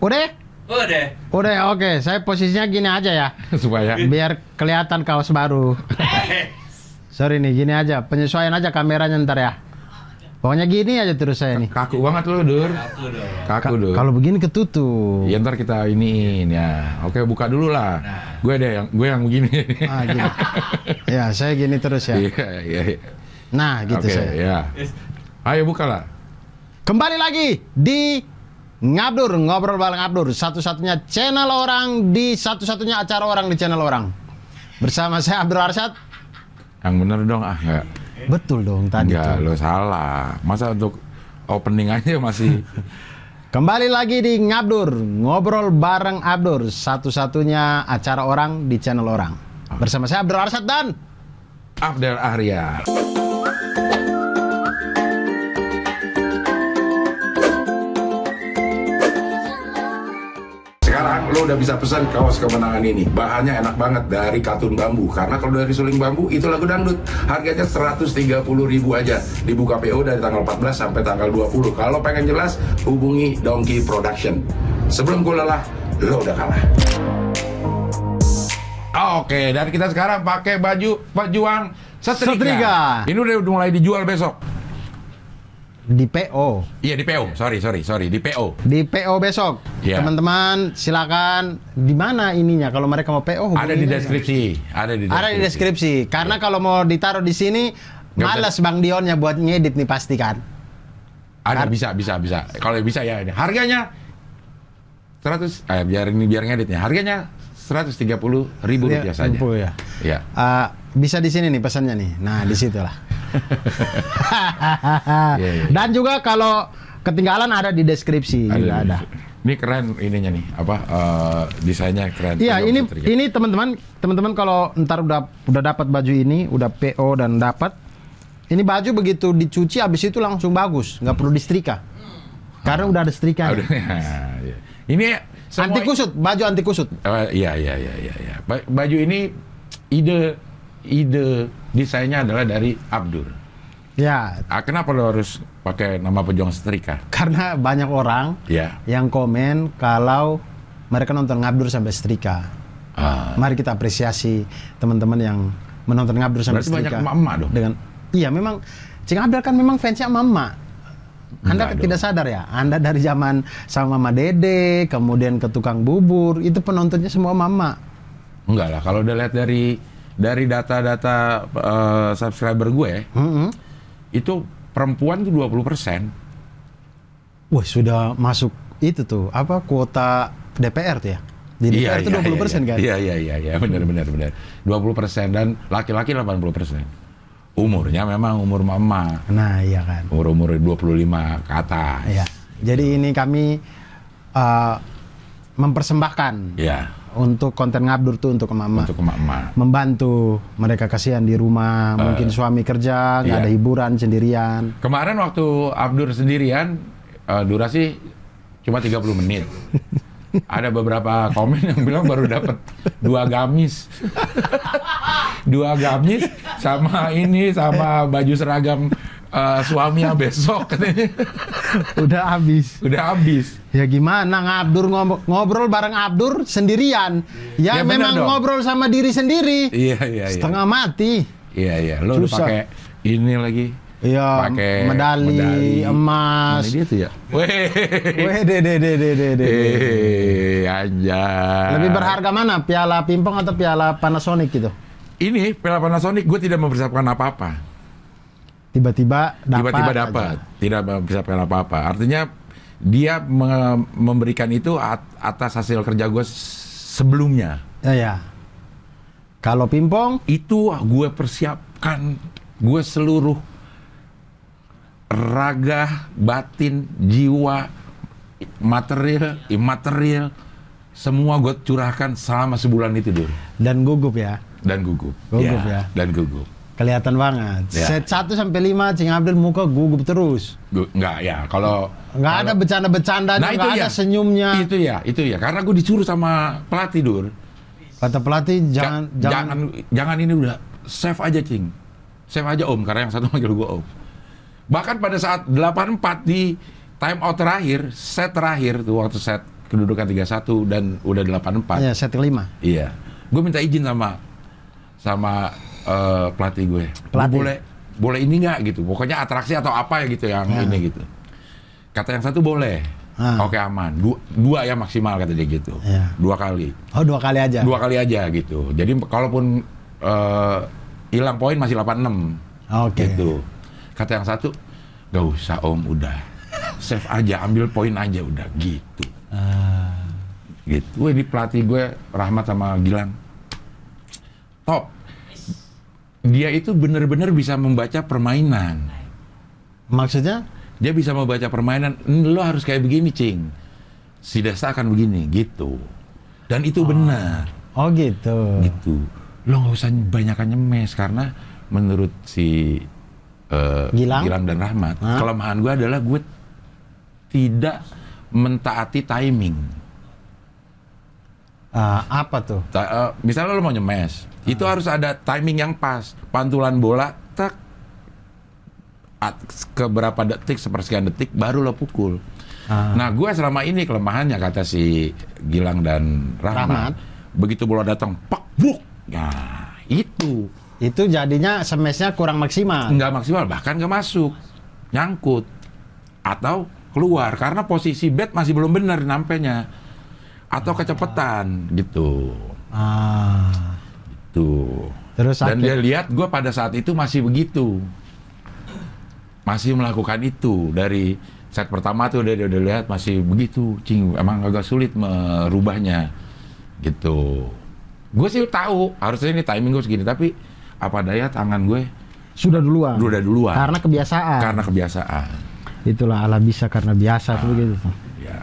Udah? Udah. Udah, oke. Saya posisinya gini aja ya. Supaya Biar kelihatan kaos baru. Sorry nih, gini aja. Penyesuaian aja kameranya ntar ya. Pokoknya gini aja terus saya nih. kaku banget lu, Dur. Aku dong. Kaku, Dur. Kalau begini ketutup. Ya ntar kita iniin ya. Oke, buka dulu lah. Gue yang begini. Ah, gini. Ya, saya gini terus ya. Iya, iya. Nah, gitu Oke, saya. ya. Ayo buka lah. Kembali lagi di Ngabdur, ngobrol bareng Abdur. Satu-satunya channel orang di satu-satunya acara orang di channel orang. Bersama saya Abdur Arsyad. Yang bener dong, enggak. Betul dong tadi Enggak, tuh. lo salah. Masa untuk opening aja masih Kembali lagi di Ngabdur, ngobrol bareng Abdur. Satu-satunya acara orang di channel orang. Bersama saya Abdur Arsyad dan Abdel Arya. Sekarang lo udah bisa pesan kaos kemenangan ini. Bahannya enak banget dari katun bambu. Karena kalau dari suling bambu itu lagu dangdut. Harganya 130.000 aja. Dibuka PO dari tanggal 14 sampai tanggal 20. Kalau pengen jelas hubungi Donkey Production. Sebelum gue lelah, lo udah kalah. Oke, dan kita sekarang pakai baju pejuang setrika. Setrika. Ini udah mulai dijual besok. di PO. Iya di PO, sorry di PO. Di PO besok. Iya. Teman-teman silakan, di mana ininya kalau mereka mau PO Ada di hubungin aja. deskripsi, ada di deskripsi. Ada di deskripsi. Karena kalau mau ditaruh di sini Nggak malas Bang Dionnya buat ngedit nih pastikan. Ada bisa. Kalau bisa ya ini. Harganya 100 biar ngeditnya. Harganya 130.000 rupiah saja. Ya. Iya. Bisa di sini nih pesannya nih. Nah, di situ lah. Iya. Dan juga kalau ketinggalan ada di deskripsi juga ada. Ini keren ininya nih, desainnya keren. Iya, Pejuang setrika. ini teman-teman kalau ntar udah dapat baju ini, udah PO dan dapat. Ini baju begitu dicuci habis itu langsung bagus, nggak perlu disetrika. Karena udah ada setrikanya. Iya. Ini semua Anti kusut, baju anti kusut. Iya. Baju ini ide desainnya adalah dari Abdur. Ya, Kenapa lo harus pakai nama pejuang setrika? karena banyak orang Ya. yang komen kalau mereka nonton Ngabdur sampai setrika. Ah. Mari kita apresiasi teman-teman yang menonton Ngabdur sampai Berarti banyak setrika. emak-emak dong? Iya, memang Cing Abdul kan memang fansnya emak. Anda Enggak tidak dong. sadar ya? Anda dari zaman sama Mama Dede, kemudian ke tukang bubur, itu penontonnya semua mama. Enggak lah, kalau udah lihat dari data-data subscriber gue, itu perempuan tuh 20%. Wah, sudah masuk itu tuh, apa kuota DPR tuh ya? Di DPR itu 20% kan? Iya, benar. 20% dan laki-laki 80%. Umurnya memang umur mama. Nah, iya kan. Umur 25 ke atas. Iya. Jadi ini kami mempersembahkan Iya, untuk konten Ngabdur tuh untuk mama. untuk emak-emak. Membantu mereka kasihan di rumah, mungkin suami kerja, nggak iya. ada hiburan sendirian. Kemarin waktu Abdur sendirian, durasi cuma 30 menit. Ada beberapa komen yang bilang baru dapat 2 gamis. 2 gamis sama baju seragam suaminya besok katanya. Udah habis. Udah habis. Ya gimana Ngabdur ngobrol bareng Abdur sendirian. Ya, Ya bener memang dong. ngobrol sama diri sendiri. Iya. Setengah mati. Iya. Lo udah Susah. pakai ini lagi. Iya, Pakai medali emas. Mana dia tuh ya? Weh. Weh, de. Anjay. Lebih berharga mana? Piala pingpong atau piala Panasonic gitu? Ini piala Panasonic gue tidak mempersiapkan apa-apa. Tiba-tiba Dapat. Tidak mempersiapkan apa-apa. Artinya dia memberikan itu atas hasil kerja gue sebelumnya. Ya. Kalau pingpong, Itu gue persiapkan, gue seluruh raga, batin, jiwa, material, imaterial, semua gue curahkan selama sebulan itu dulu. dan gugup ya. Dan gugup. Gugup ya. Dan gugup. Kelihatan banget. Ya. Set 1 sampai 5 Cing Abdul muka gugup terus. Enggak ya, kalau Nggak ada bercanda-bercandanya, Nah, itu nggak ya. ada senyumnya. Itu ya. Karena gue disuruh sama pelatih, Dur. Kata pelatih Jangan ini udah save aja, Cing. Save aja Om, karena yang satu manggil gue Om. Bahkan pada saat 8-4 di time out terakhir, set terakhir tuh waktu set kedudukan 3-1 dan udah 8-4. Ya, setting 5. Iya. Gue minta izin sama pelatih gue. Pelatih? Boleh ini nggak gitu. Pokoknya atraksi atau apa ya gitu yang ini gitu. Kata yang satu boleh. Oke, aman. Dua ya maksimal kata dia gitu. Ya. 2 kali. Oh, 2 kali aja. 2 kali aja gitu. Jadi kalaupun hilang poin masih 8-6. Oke. Gitu. Kata yang satu, gak usah om, udah save aja, ambil poin aja udah gitu. Gitu. Ini pelatih gue Rahmat sama Gilang top. Dia itu benar-benar bisa membaca permainan. Maksudnya? Dia bisa membaca permainan. Lo harus kayak begini, Cing. Si Desta akan begini, gitu. Dan itu benar. Oh gitu. Gitu. Lo nggak usah banyakan nyemes karena menurut si Gilang dan Rahmat, kelemahan gue adalah gue tidak mentaati timing. Apa tuh? Misalnya lo mau nyemes, itu harus ada timing yang pas. Pantulan bola, tak, ke berapa detik, sepersekian detik, baru lo pukul. Nah, gue selama ini kelemahannya kata si Gilang dan Rahmat. Begitu bola datang, pak, buk. Nah, itu jadinya smash-nya kurang maksimal. nggak maksimal, bahkan nggak masuk, nyangkut atau keluar karena posisi bat masih belum benar nampenya atau kecepatan gitu. Tuh. Terus Dan dia lihat gue pada saat itu masih begitu, masih melakukan itu dari set pertama tuh dia udah lihat masih begitu, Cing, emang agak sulit merubahnya gitu. Gue sih tahu harusnya ini timing gue segini, tapi apa daya tangan gue sudah duluan. Karena kebiasaan. Itulah ala bisa karena biasa tuh begitu. Ya,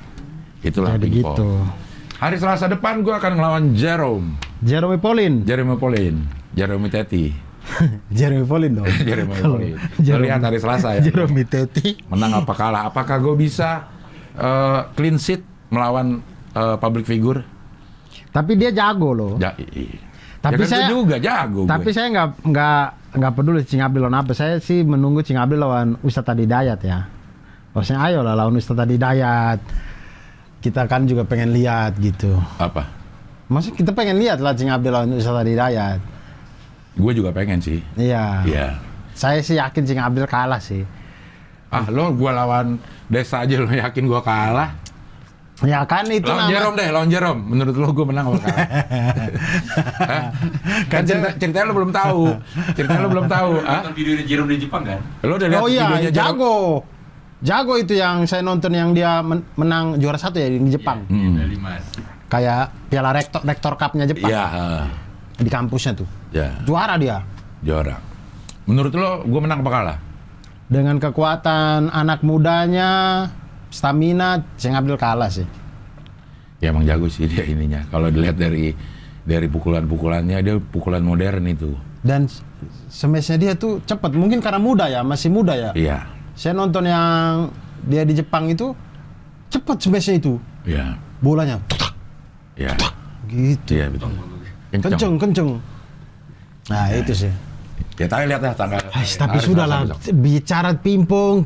itulah jadi pingpong. gitu. Hari Selasa depan gue akan ngelawan Jeremy Pauline. Jeremy Teti. Jeremy Pauline dong. Jeremy Pauline. Lo lihat hari Selasa ya. Jeremy Teti. Menang apa kalah? Apakah gue bisa clean sheet melawan public figure? Tapi dia jago loh. Tapi ya kan saya juga jago. Tapi saya nggak peduli Cing Abdil lawan apa. Saya sih menunggu Cing Abdil lawan Ustadz Adidayat ya. Maksudnya ayolah lawan Ustadz Adidayat. Kita kan juga pengen lihat gitu. Apa? Maksudnya kita pengen lihat lah Cing Abdil lawan Ustadz Adidayat. Gue juga pengen sih. Iya. Iya. Saya sih yakin Cing Abdil kalah sih. Lo gue lawan Desa aja lo yakin gue kalah? Ya kan itu lawan Jerome. Menurut lo gue menang apa kalah? Kan ceritanya lo belum tahu. Nonton videonya Jerome di Jepang kan? Lo udah lihat videonya Jerome? Jago itu yang saya nonton yang dia menang juara 1 ya di Jepang. Medali emas. Kayak Piala Rektor Cup-nya Jepang. Iya. Di kampusnya tuh. Ya. Juara dia. Juara. Menurut lo gue menang apa kalah? Dengan kekuatan anak mudanya, stamina, Cing Abdil kalah sih. Ya emang jago sih dia ininya. Kalau dilihat dari pukulan-pukulannya, dia pukulan modern itu. Dan smash-nya dia tuh cepat. Mungkin karena muda ya, masih muda ya. Iya. Saya nonton yang dia di Jepang itu cepat smash-nya itu. Iya. Bolanya. Iya. Gitu. Iya betul. Kenceng. Nah itu sih. Ya tapi lihat ya tanggal. Tapi sudah lah bicara pingpong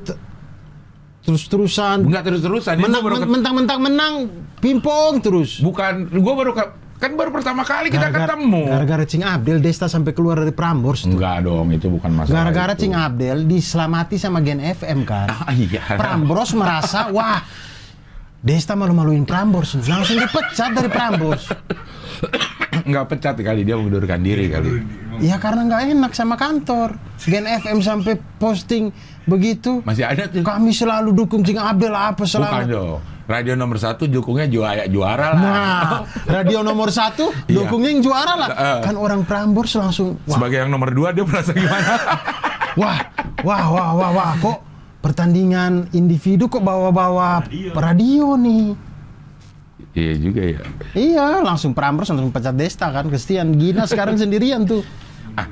terus-terusan. Enggak terus-terusan. Mentang-mentang menang pingpong terus. Bukan, gue baru pertama kali kita ketemu. Gara-gara Cing Abdil Desta sampai keluar dari Prambors tuh. Enggak dong, itu bukan masalah. Gara-gara Cing Abdil diselamati sama Gen FM kan. Iya. Prambors merasa wah Desta malu-maluin Prambors, langsung dipecat dari Prambors. Nggak pecat kali, dia mengundurkan diri kali. Ya karena nggak enak sama kantor. Gen FM sampai posting begitu. Masih ada tuh. Kami selalu dukung Cing Abdil apa selalu. Bukan dong. Radio nomor 1 dukungnya juara lah. Nah, radio nomor 1 dukungnya yang juara lah. Kan orang Prambors langsung. Wah. Sebagai yang nomor 2 dia merasa gimana? wah. Kok pertandingan individu kok bawa-bawa radio nih? Iya juga ya. Iya, langsung Prambors langsung pecat Desta kan. Kesian Gina sekarang sendirian tuh.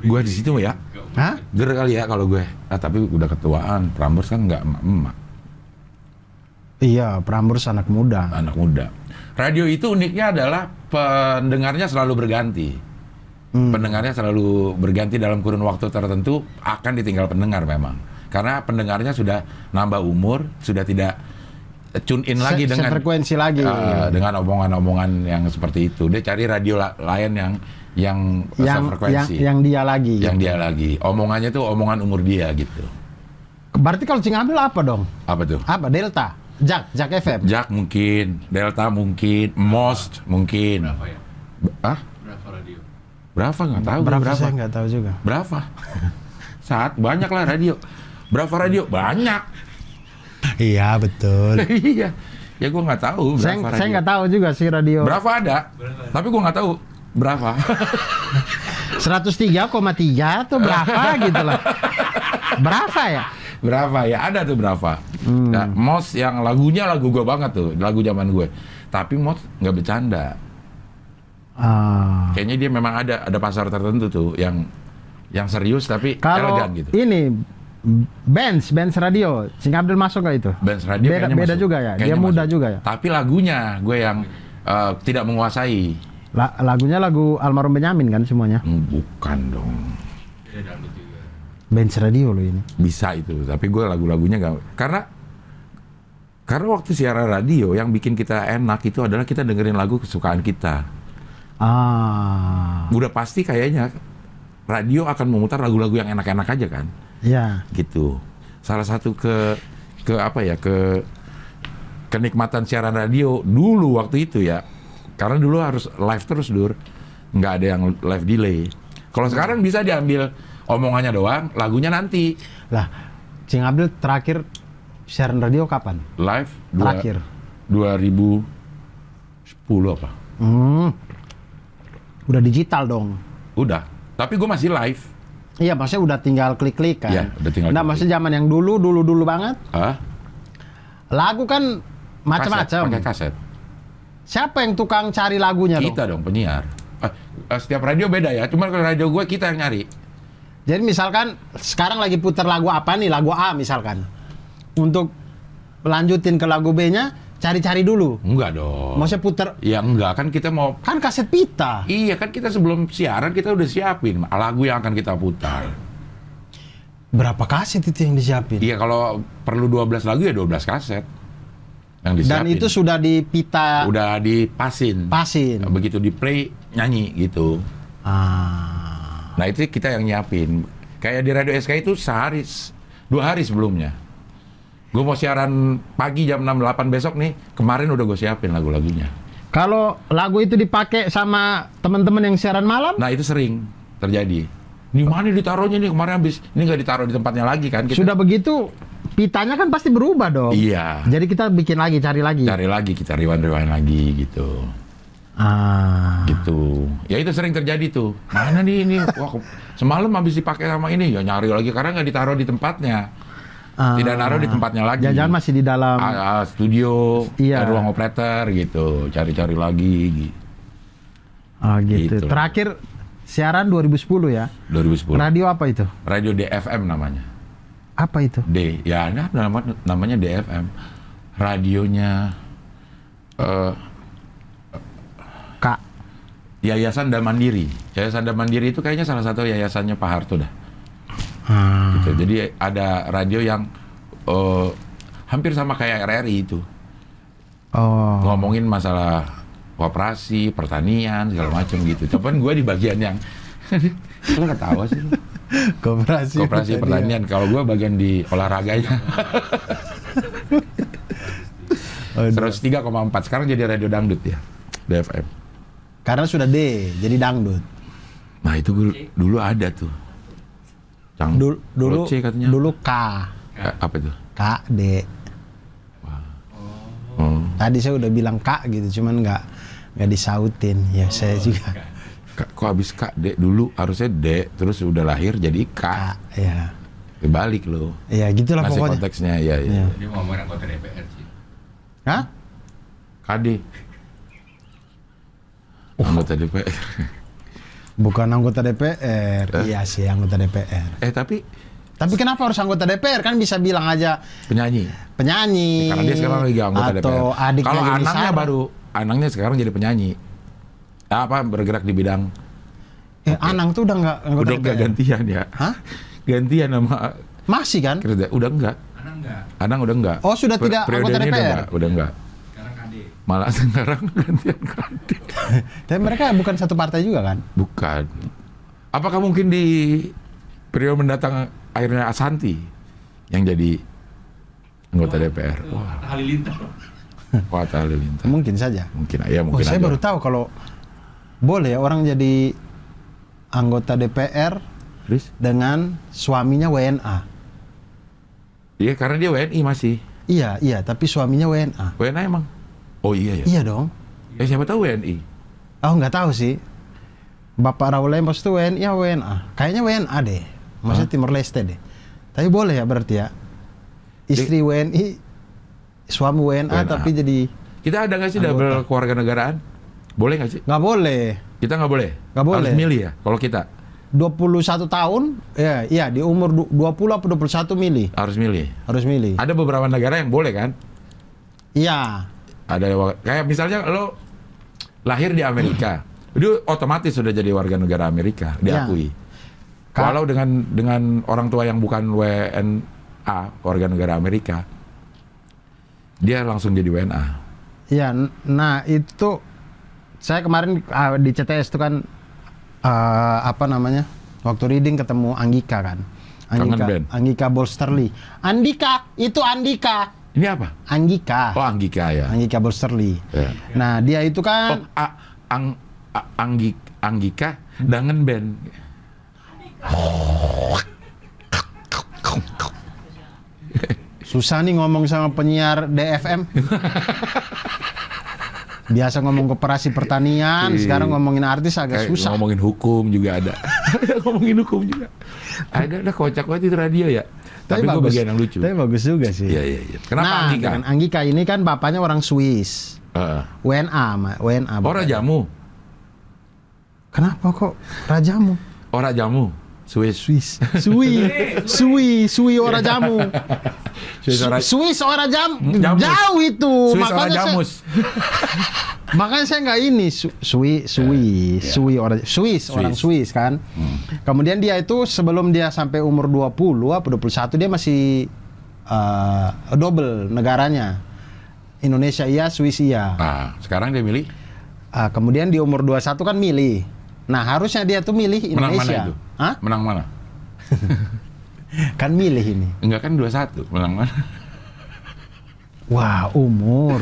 Gue di situ ya. Hah? Ger kali ya kalau gue. Tapi udah ketuaan. Prambors kan nggak emak. Iya, Prambors anak muda. Radio itu uniknya adalah pendengarnya selalu berganti. Pendengarnya selalu berganti dalam kurun waktu tertentu akan ditinggal pendengar memang. Karena pendengarnya sudah nambah umur, sudah tidak tune in lagi dengan frekuensi lagi. dengan omongan-omongan yang seperti itu. Dia cari radio lain yang frekuensi. Yang dia lagi. Yang dia lagi. Omongannya tuh omongan umur dia gitu. Berarti kalau Cing Abdul apa dong? Apa tuh? Apa? Delta? Jak FM? Jack mungkin, Delta mungkin, Most mungkin. Berapa ya? Berapa radio? Berapa nggak tahu? Berapa? Saya nggak tahu juga. Berapa? Saat banyak lah radio. Berapa radio? Banyak. Iya betul. Iya. Ya gue nggak tahu berapa radio. Saya nggak tahu juga sih radio. Berapa ada? Tapi gue nggak tahu berapa. 103,3 atau berapa gitu lah. Berapa ya? Berapa ya? Ada tuh berapa. Nah, Most yang lagunya lagu gue banget tuh, lagu zaman gue. Tapi Most nggak bercanda. Kayaknya dia memang ada pasar tertentu tuh yang serius tapi Kalau elegan gitu. ini Benz radio, Cing Abdul masuk nggak itu? Benz radio kayaknya beda masuk. juga ya. Kayaknya Dia muda masuk. juga ya. Tapi lagunya gue yang tidak menguasai. Lagunya lagu almarhum Benyamin kan semuanya. Bukan dong. Dia dangdut juga. Benz radio loh ini. Bisa itu, tapi gue lagu-lagunya gak. Karena waktu siaran radio yang bikin kita enak itu adalah kita dengerin lagu kesukaan kita. Udah pasti kayaknya radio akan memutar lagu-lagu yang enak-enak aja kan. Ya. Gitu. Salah satu kenikmatan siaran radio dulu waktu itu ya. Karena dulu harus live terus, Dur. Nggak ada yang live delay. Kalau sekarang bisa diambil omongannya doang, lagunya nanti. Lah, Cing Abdul terakhir siaran radio kapan? Live Terakhir. 2010 apa? Udah digital dong. Udah. Tapi gue masih live. Iya, maksudnya udah tinggal klik-klik kan. Iya, udah tinggal Nah, klik-klik. maksudnya zaman yang dulu banget. Hah? Lagu kan macam-macam. Pakai kaset. Siapa yang tukang cari lagunya Kita dong penyiar. Setiap radio beda ya. Cuma kalau radio gue kita yang nyari. Jadi misalkan sekarang lagi putar lagu apa nih, lagu A misalkan. Untuk lanjutin ke lagu B-nya, cari-cari dulu. Enggak dong. Maksudnya putar, Ya enggak, kan kita mau. kan kaset pita. Iya kan kita sebelum siaran kita udah siapin lagu yang akan kita putar. Berapa kaset itu yang disiapin? Iya kalau perlu 12 lagu ya 12 kaset yang Dan disiapin. itu sudah dipita, udah dipasin. pasin. Begitu di play nyanyi gitu. Nah itu kita yang nyiapin. Kayak di Radio SK itu sehari, 2 hari sebelumnya. Gue mau siaran pagi jam 6-8 besok nih. Kemarin udah gue siapin lagu-lagunya. Kalau lagu itu dipakai sama teman-teman yang siaran malam, Nah itu sering terjadi. Di mana ditaruhnya nih kemarin habis. Ini nggak ditaruh di tempatnya lagi kan. Kita, sudah begitu pitanya kan pasti berubah dong. Iya. Jadi kita bikin lagi, cari lagi. Cari lagi, kita rewind lagi gitu. Gitu. Ya itu sering terjadi tuh. Mana nih ini? Wah, semalam habis dipakai sama ini. Ya nyari lagi karena nggak ditaruh di tempatnya. Tidak naruh di tempatnya lagi. Jangan masih di dalam. Studio, Iya. ruang operator gitu. Cari-cari lagi. Gitu. Gitu. Terakhir siaran 2010 ya. 2010. Radio apa itu? Radio DFM namanya. Apa itu? D. Ya ada namanya DFM. Radionya Kak. Yayasan Dan Mandiri. Yayasan Dan Mandiri itu kayaknya salah satu yayasannya Pak Harto dah. Gitu. Jadi ada radio yang hampir sama kayak RRI itu. Ngomongin masalah koperasi, pertanian, segala macam gitu. Cuman gue di bagian yang lo ketawa sih. Koperasi pertanian. Kalau gue bagian di olahraganya. 103,4. Sekarang jadi radio dangdut ya, DFM. Karena sudah D, jadi dangdut. Nah itu dulu ada tuh. Dulu C katanya. dulu K. Apa itu? K, D. Tadi saya udah bilang K gitu, cuman nggak disautin. Ya saya juga. Kok habis K, D dulu harusnya D, terus udah lahir jadi K. Ya. Balik loh. Ya gitulah Masih pokoknya. konteksnya ya. Iya. Dia mau ngomongin anggota DPR sih. Hah? KD. Anggota DPR. Bukan anggota DPR. Iya sih anggota DPR. Tapi kenapa harus anggota DPR? Kan bisa bilang aja penyanyi. penyanyi. Karena dia sekarang lagi anggota DPR. Atau adiknya Kalau jadi anaknya sarah. anaknya sekarang jadi penyanyi. Bergerak di bidang. Anang tuh udah nggak anggota Udah DPR. gantian ya. Hah? Gantian nama Masih kan? kerja. Udah enggak. Anang enggak. Anang udah enggak. Oh, sudah tidak Periode anggota ini DPR? Udah enggak. Sekarang KD. Malah sekarang gantian Kade. Tapi mereka bukan satu partai juga kan? Bukan. Apakah mungkin di periode mendatang akhirnya Ashanti yang jadi anggota DPR? Wah, Halilintar. Wah, Halilintar. Mungkin saja. Mungkin ya, mungkin saya aja. baru tahu kalau boleh orang jadi anggota DPR Terus? dengan suaminya WNA. Iya, karena dia WNI masih. Iya, tapi suaminya WNA. WNA emang? Oh iya ya. Iya dong. Siapa tahu WNI? Oh, nggak tahu sih. Bapak Raul Lemos itu WNI atau WNA? Kayaknya WNA deh. Maksudnya Timor Leste deh. Tapi boleh ya berarti ya. Istri WNI, suami WNA, tapi jadi Kita ada nggak sih double keluarga negaraan? Boleh nggak sih? nggak boleh. Kita nggak boleh? Nggak boleh. Harus milih ya kalau kita? 21 tahun, iya di umur 20 atau 21 milih. Harus milih. Harus milih. Ada beberapa negara yang boleh kan? Iya. Ada kayak misalnya lo lahir di Amerika, itu otomatis sudah jadi warga negara Amerika, diakui. Walau dengan orang tua yang bukan WNA, warga negara Amerika, dia langsung jadi WNA. Iya, nah itu saya kemarin di CTS itu kan apa namanya? Waktu reading ketemu Anggika kan. Anggika Bolsterli. Andika, itu Andika. Ini apa? Anggika. Oh, Anggika ya. Anggika Bolsterli. Ya. Nah, dia itu kan Anggika dengan band. Susah nih ngomong sama penyiar DFM. Biasa ngomong koperasi pertanian, sekarang ngomongin artis agak susah. Ngomongin hukum juga ada. Ngomongin hukum juga. Ada kocak banget itu radio ya. Tapi gue bagian yang lucu. Tapi bagus juga sih. Iya. Kenapa nah, Anggika? Dengan Anggika ini kan bapaknya orang Swiss. WNA. Oh, rajamu? Kenapa kok rajamu? Oh, rajamu? Swiss. Sui ora jamu. Swiss ora jam. Jauh itu. Swiss ora jamus. Makanya saya nggak ini orang Swiss kan. Kemudian dia itu sebelum dia sampai umur 20 atau 21 dia masih double negaranya. Indonesia iya, Swiss iya. Nah, sekarang dia milih? Kemudian di umur 21 kan milih. Nah, harusnya dia tuh milih Indonesia. Menang mana itu? Hah? Menang mana? Kan milih ini. Enggak kan 21, menang mana? Wah, umur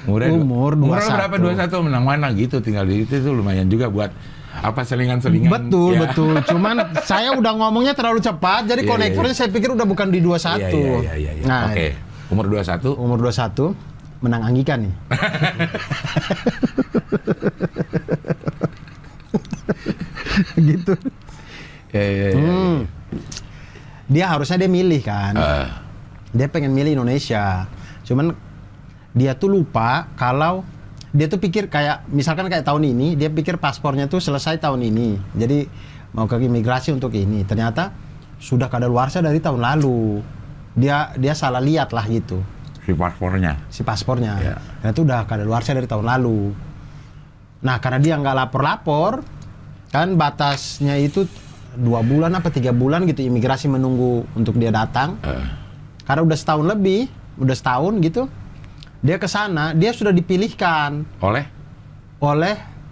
21. Umur berapa 21 menang mana gitu, tinggal di itu lumayan juga buat apa selingan-selingan. Betul, ya. betul. Cuman saya udah ngomongnya terlalu cepat, jadi konektornya saya pikir udah bukan di 21. Iya. Nah, Oke. Umur 21. Umur 21 menang Anggika nih. Gitu. Iya. Dia harusnya dia milih kan. Dia pengen milih Indonesia. Cuman dia tuh lupa kalau dia tuh pikir kayak misalkan kayak tahun ini dia pikir paspornya tuh selesai tahun ini. Jadi mau ke imigrasi untuk ini. Ternyata sudah kadaluarsa dari tahun lalu. Dia salah lihat lah gitu. Si paspornya. Ya. Dan itu udah kadaluarsa dari tahun lalu. Nah, karena dia nggak lapor-lapor, kan batasnya itu 2 bulan apa 3 bulan gitu imigrasi menunggu untuk dia datang. Karena udah setahun lebih, udah setahun gitu, dia ke sana, dia sudah dipilihkan oleh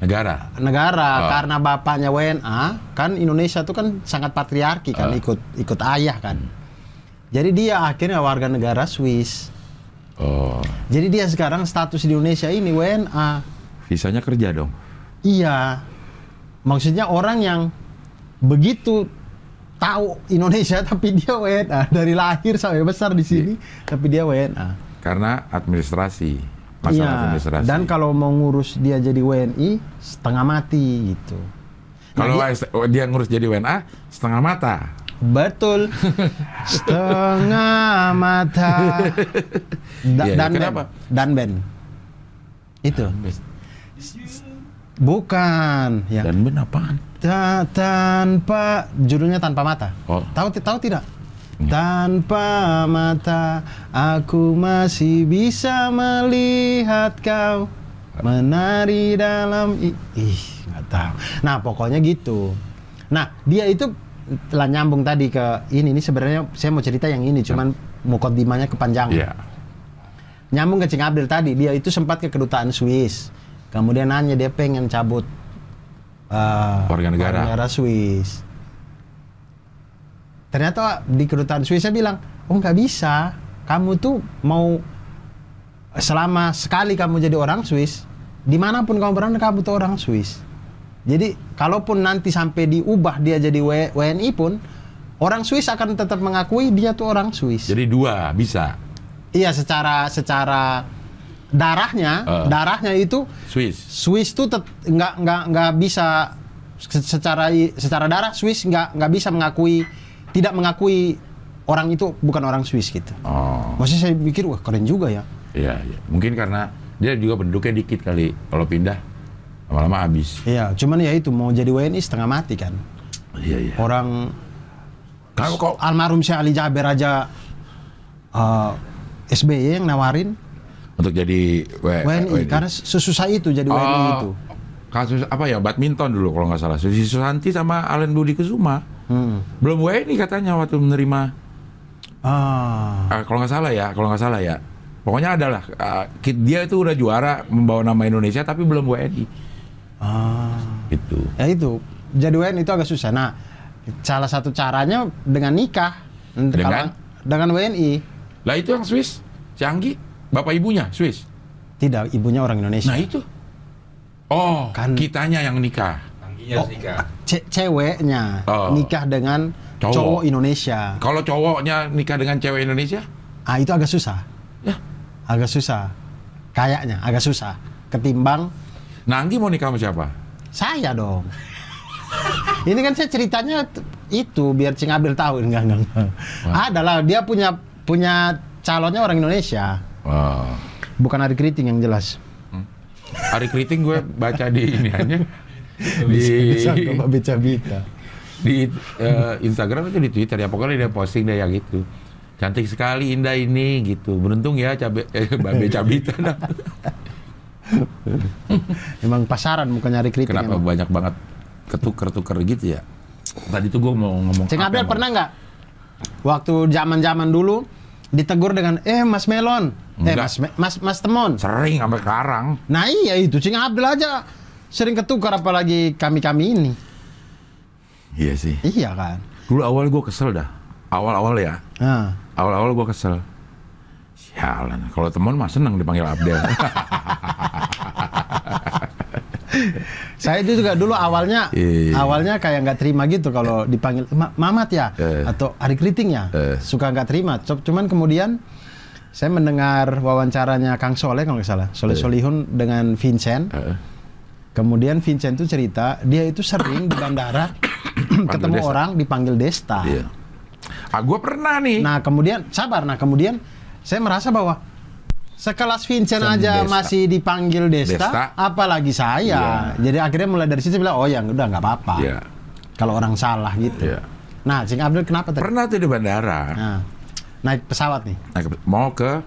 negara. Karena bapaknya WNA, kan Indonesia tuh kan sangat patriarki kan, ikut ayah kan. Jadi dia akhirnya warga negara Swiss. Jadi dia sekarang status di Indonesia ini WNA. Visanya kerja dong. Iya. Maksudnya orang yang begitu tahu Indonesia tapi dia WNA dari lahir sampai besar di sini tapi dia WNA. Karena administrasi, masalah administrasi. Dan kalau mau ngurus dia jadi WNI setengah mati gitu. Kalau dia ngurus jadi WNA setengah mata. Betul. Setengah mata. Dan Ben. Itu. Bukan. Ya. Dan Ben apaan? Tanpa judulnya Tanpa Mata. Tahu tidak? Tanpa mata aku masih bisa melihat kau menari dalam nggak tahu. Nah, pokoknya gitu. Nah, dia itu telah nyambung tadi ke ini sebenarnya saya mau cerita yang ini cuman mukodimanya kepanjangan. Iya. Nyambung ke Cing Abdel tadi, dia itu sempat ke kedutaan Swiss. Kemudian nanya dia pengen cabut Warga negara Swiss. Ternyata di kedutaan Swissnya bilang, oh nggak bisa. Kamu tuh mau selama sekali kamu jadi orang Swiss, dimanapun kamu berada kamu tuh orang Swiss. Jadi kalaupun nanti sampai diubah dia jadi WNI pun, orang Swiss akan tetap mengakui dia tuh orang Swiss. Jadi 2 bisa. Iya, secara darahnya itu Swiss tuh nggak bisa secara darah Swiss nggak bisa tidak mengakui orang itu bukan orang Swiss gitu. Oh. Maksudnya saya pikir wah keren juga ya. Iya. Mungkin karena dia juga penduduknya dikit kali. Kalau pindah lama-lama habis. Iya, cuman ya itu mau jadi WNI setengah mati kan. Iya. Orang Kalau kok almarhum Syekh Ali Jaber aja SBY yang nawarin untuk jadi WNI karena sesusah itu jadi WNI itu. Kasus apa ya, badminton dulu kalau nggak salah. Susi Susanti sama Alen Budi Kusuma. Belum WNI katanya waktu menerima. Kalau nggak salah ya. Pokoknya adalah dia itu udah juara membawa nama Indonesia tapi belum WNI. Itu. Ya itu jadi WNI itu agak susah. Nah, salah satu caranya dengan nikah dengan WNI. Lah itu yang Swiss, si Anggi, bapak ibunya Swiss. Tidak, ibunya orang Indonesia. Nah itu. Oh, Kan- kitanya yang nikah. Angginya nikah. Ceweknya nikah dengan cowok Indonesia. Kalau cowoknya nikah dengan cewek Indonesia? Itu agak susah. Ya. Agak susah. Kayaknya agak susah. Ketimbang Nah, Anggi mau nikah sama siapa? saya dong. Ini kan saya ceritanya itu biar Cing Abdel tahu. Enggak. Adalah dia punya calonnya orang Indonesia. Wow. Bukan Ari Kriting yang jelas. Ari Kriting gue baca di iniannya Bisa coba baca-baca. di Instagram itu di Twitter ya, pokoknya dia posting deh yang gitu. Cantik sekali Indah ini gitu. Beruntung ya Babe Cabita. Emang pasaran bukan Ari Kriting. Kenapa emang. banyak banget ketuker gitu ya? Tadi tuh gue mau ngomong. Cing apa Abdel mau- pernah nggak waktu zaman dulu ditegur dengan Mas Melon, Enggak. Mas Temon. Sering sampai sekarang. Nah iya itu Cing Abdel aja sering ketukar apalagi kami ini. Iya sih. Iya kan. Dulu awal gue kesel dah. Awal-awal ya. Nah, Awal-awal gue kesel. Sialan. Kalau temen mah seneng dipanggil Abdel. saya itu juga dulu awalnya Iya. kayak nggak terima gitu kalau dipanggil Mamat ya atau Ari Kriting ya, suka nggak terima. Cuman kemudian saya mendengar wawancaranya Kang Soleh kalau nggak salah, Solihun dengan Vincent. Kemudian Vincent tuh cerita dia itu sering di bandara ketemu Desta. orang dipanggil Desta. Iya. Gue pernah nih. Nah kemudian kemudian saya merasa bahwa sekelas Vincent Sen aja Desta. masih dipanggil Desta, Desta. apalagi saya. Jadi akhirnya mulai dari situ saya bilang, oh ya udah nggak apa-apa. Iya. Kalau orang salah gitu. Iya. Nah, Cing Abdel kenapa tadi? Pernah tuh di bandara. Nah, naik pesawat nih, Mau ke...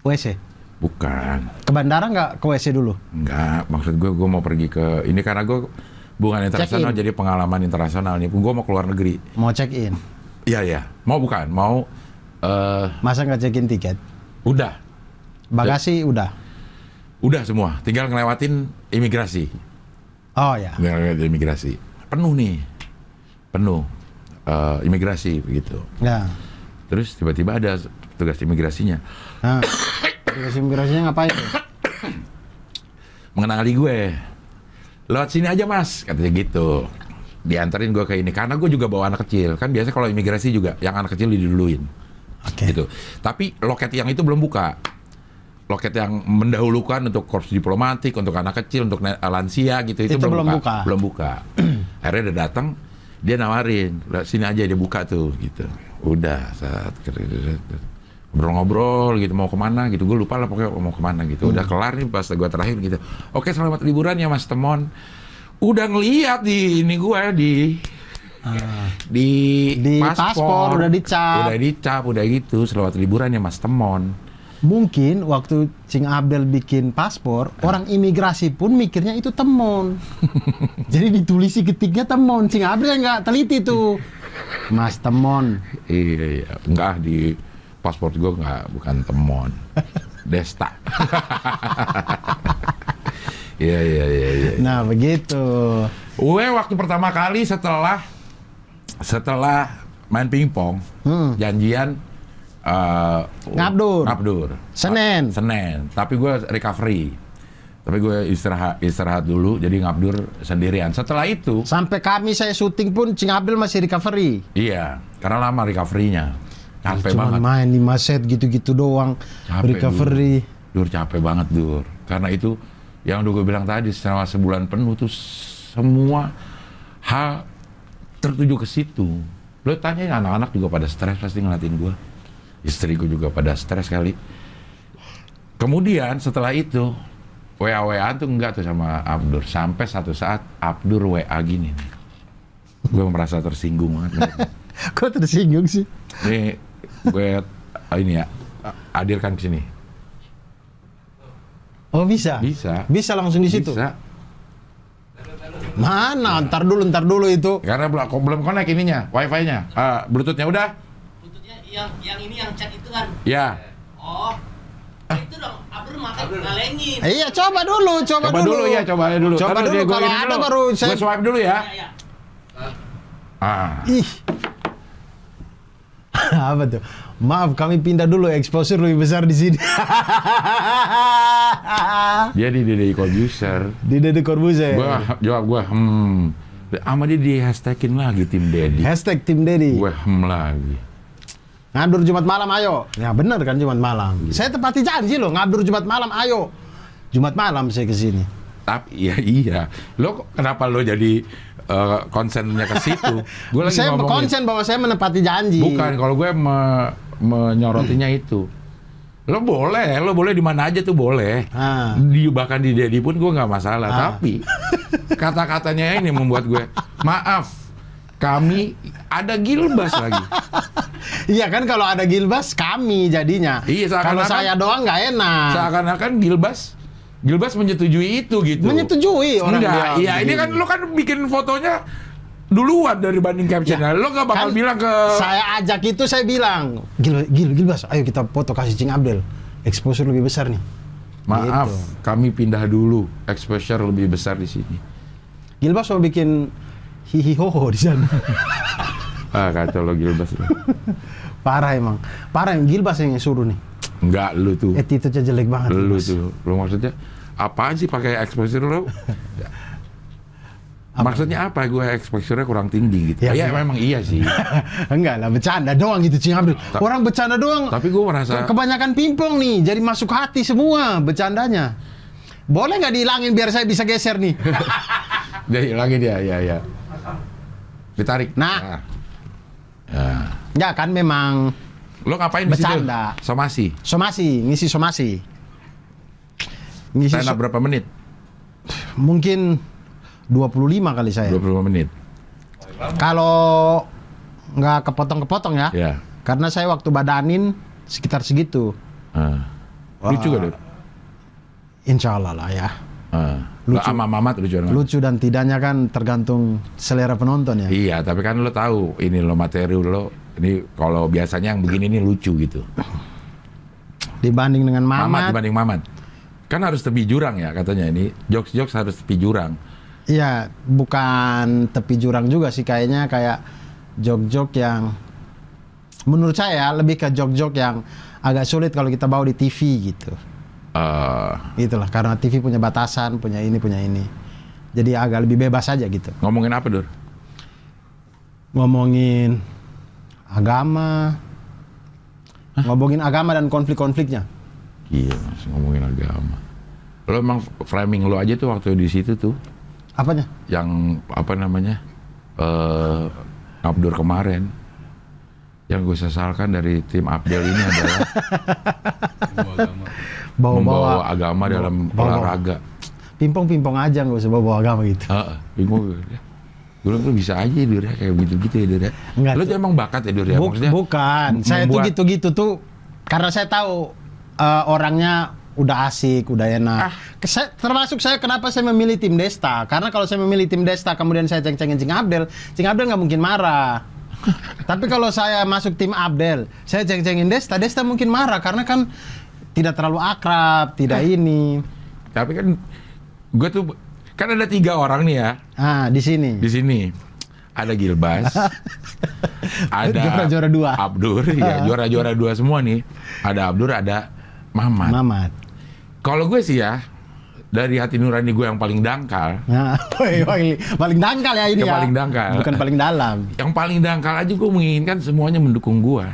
WC. Bukan. Ke bandara nggak ke WC dulu? Enggak. Maksud gue mau pergi ke... Ini karena gue hubungan internasional, Check-in. jadi pengalaman internasional nih. Gue mau keluar negeri. Mau check in? Iya. Mau bukan? Mau... Masa nggak check in tiket? Udah. Bagasi udah? Udah semua. Tinggal ngelewatin imigrasi. Oh ya. Tinggal ngelewatin imigrasi. Penuh nih. Penuh. Imigrasi begitu. Ya. Terus tiba-tiba ada tugas imigrasinya. Nah, imigrasinya ngapain tuh? Mengenali gue. Lewat sini aja mas, katanya gitu. Dianterin gue ke ini. Karena gue juga bawa anak kecil. Kan biasa kalau imigrasi juga, yang anak kecil diduluin. Oke. Gitu. Tapi loket yang itu belum buka. Loket yang mendahulukan untuk korps diplomatik, untuk anak kecil, untuk lansia gitu. Itu belum buka. buka. Belum buka. Akhirnya udah datang, dia nawarin. Lewat sini aja dia buka tuh, gitu. Udah, saat ngobrol-ngobrol gitu, mau kemana gitu, gue lupa lah pokoknya mau kemana gitu. Udah kelar nih pas gue terakhir gitu, oke selamat liburan ya Mas Temon. Udah ngeliat di ini gue di paspor udah dicap udah gitu, selamat liburan ya Mas Temon. Mungkin waktu Cing Abdel bikin paspor, orang imigrasi pun mikirnya itu Temon. Jadi ditulisi ketiknya Temon. Cing Abdel nggak teliti tuh. Mas Temon. Iya, enggak di paspor gue bukan Temon. Desta. Iya. Nah, begitu. Gue waktu pertama kali setelah main pingpong, janjian ngabdur. Senin. Tapi gue recovery. Tapi gue istirahat dulu, jadi ngabdur sendirian. Setelah itu Sampai kami saya syuting pun Cing Abdul masih recovery. iya, karena lama recovery-nya. Capek Cuman banget. main 5 set gitu-gitu doang. Capek, Recovery. Dur capek banget, Dur. Karena itu yang udah gue bilang tadi, selama sebulan penuh tuh semua hal tertuju ke situ. Lo tanya anak-anak juga pada stres pasti ngeliatin gue. Istriku juga pada stres kali. Kemudian setelah itu WA-WA tuh enggak tuh sama Abdur. Sampai satu saat Abdur WA gini nih. Gue merasa tersinggung banget. Kok tersinggung sih? Nih gue ini ya, hadirkan ke sini. Oh bisa? Bisa. Bisa langsung di situ? Bisa. Mana? Ntar dulu itu. Karena belum connect ininya, wifi-nya. Bluetooth-nya udah? Bluetooth-nya yang ini yang chat itu kan? Ya. Oh. Itu dong, Abdur makan ngalengin. Iya, coba dulu. Coba dulu ya, coba dulu. Coba Ntar dulu, gue kalau ini ada dulu. baru saya... Gue swipe dulu ya. Iya. Ih. Apa tuh? Maaf, kami pindah dulu, exposure lebih besar di sini. Jadi Deddy Corbuzier. Di Deddy Corbuzier. Jawab gue, sama dia di hashtagin lagi tim Deddy. Hashtag tim Deddy. Gue lagi. Ngabdur Jumat malam, ayo. Ya bener kan Jumat malam. Saya tepati janji loh, ngabdur Jumat malam, ayo. Jumat malam saya kesini. Tapi iya. Lo kenapa lo jadi konsennya ke situ? Gue lagi Saya ngomongin. konsen bahwa saya menepati janji. Bukan, kalau gue menyorotinya itu. Lo boleh di mana aja tuh boleh. Bahkan di Deddy pun gue nggak masalah. Tapi kata-katanya ini membuat gue, maaf, kami ada Gilbas lagi. Iya kan, kalau ada Gilbas kami jadinya. Iya, kalau seakan-akan saya doang nggak enak. Seakan-akan Gilbas menyetujui itu gitu. Menyetujui orang Enggak, dia. iya ini kan lo kan bikin fotonya duluan dari banding captionnya. Lo gak bakal Kan bilang ke... Saya ajak itu, saya bilang, Gilbas, ayo kita foto kasih Cing Abdel. Exposure lebih besar nih. Maaf, Gitu. kami pindah dulu. Exposure lebih besar di sini. Gilbas mau bikin hihihoho di sana. Kacau lo Gilbas. Parah emang. Parah yang Gilbas yang suruh nih. Enggak, lu tuh. Attitude-nya jelek banget. Lu Gilbas. tuh. Lo maksudnya apaan sih pakai exposure lo? Maksudnya apa? Gue exposure-nya kurang tinggi gitu. Ya memang iya sih. Enggak lah, bercanda doang gitu Cing Abdul. Orang bercanda doang. Tapi gue merasa Kebanyakan pingpong nih, jadi masuk hati semua bercandanya. Boleh nggak dihilangin biar saya bisa geser nih? jadi lagi dia, ya. Ditarik. Nah. Ya kan memang Lo ngapain di situ? bercanda. Somasi. Ngisi somasi. Ngisi Stand up berapa menit? mungkin 25 kali saya. 25 menit. Kalau nggak kepotong-kepotong ya. Ya. Karena saya waktu badanin sekitar segitu. Lucu gak, Dut? Insya Allah lah ya. Lucu. Sama Mamat lucu. Lucu dan tidaknya kan tergantung selera penonton ya. Iya, tapi kan lo tahu ini lo materi lo ini kalau biasanya yang begini nih lucu gitu. Dibanding dengan Mamat. Dibanding Mamat. Kan harus tepi jurang ya katanya ini. Jokes harus tepi jurang. Iya, bukan tepi jurang juga sih, kayaknya kayak jok-jok yang menurut saya lebih ke jok-jok yang agak sulit kalau kita bawa di TV gitu. Itulah karena TV punya batasan, punya ini. Jadi agak lebih bebas aja gitu. Ngomongin apa, Dur? Ngomongin agama. Ngomongin agama dan konflik-konfliknya. Iya, masih ngomongin agama. Lo emang framing lo aja tuh waktu di situ tuh. Apanya? Yang apa namanya? Abdur kemarin. Yang gue sesalkan dari tim Abdel ini adalah membawa agama dalam olahraga. Pimpong aja, nggak usah bawa agama gitu. Bingung. Dulu tuh bisa aja Dur ya, kayak gitu-gitu ya Dur ya. Enggak, lo tuh emang bakat ya Dur ya? Maksudnya bukan. Saya tuh gitu-gitu tuh karena saya tahu orangnya udah asik, udah enak. Termasuk saya kenapa saya memilih tim Desta. Karena kalau saya memilih tim Desta kemudian saya ceng-cengin Cing Abdel nggak mungkin marah. Tapi kalau saya masuk tim Abdel, saya ceng-cengin Desta, Desta mungkin marah karena kan tidak terlalu akrab, tidak ini. Tapi kan gue tuh kan ada 3 orang nih ya Di sini. di sini. Ada Gilbas, ada Juara-juara 2. Abdur, ya juara-juara 2 semua nih. Ada Abdur, ada Mamat. Kalau gue sih ya, dari hati nurani gue yang paling dangkal. Nah, paling dangkal ya ini Yang ya. paling dangkal. Bukan paling dalam. Yang paling dangkal aja gue menginginkan semuanya mendukung gue.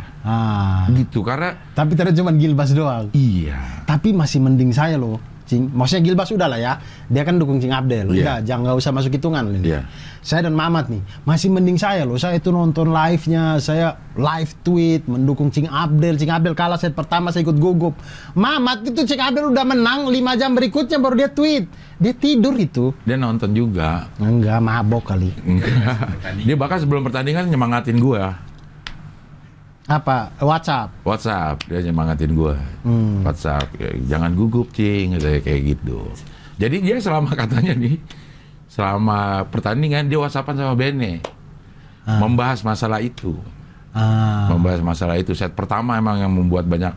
Gitu, karena Tapi ternyata cuma Gilbas doang. iya. Tapi masih mending saya loh, Cing. Maksudnya Gilbas udah lah ya. Dia kan dukung Cing Abdel. Udah, jangan nggak usah masuk hitungan ini. Iya. Saya dan Mamat nih, masih mending saya loh. Saya itu nonton live-nya, saya live tweet mendukung Cing Abdel. Cing Abdel kalah set pertama, saya ikut gugup. Mamat itu Cing Abdel udah menang 5 jam berikutnya baru dia tweet. Dia tidur itu. Dia nonton juga. Enggak, mabok kali. Enggak. Dia bahkan sebelum pertandingan nyemangatin gue. Apa? WhatsApp. Dia nyemangatin gue. WhatsApp, ya, jangan gugup Cing, kayak gitu. Jadi dia selama katanya nih, selama pertandingan dia WhatsAppan sama Bene, membahas masalah itu. Membahas masalah itu. Set pertama emang yang membuat banyak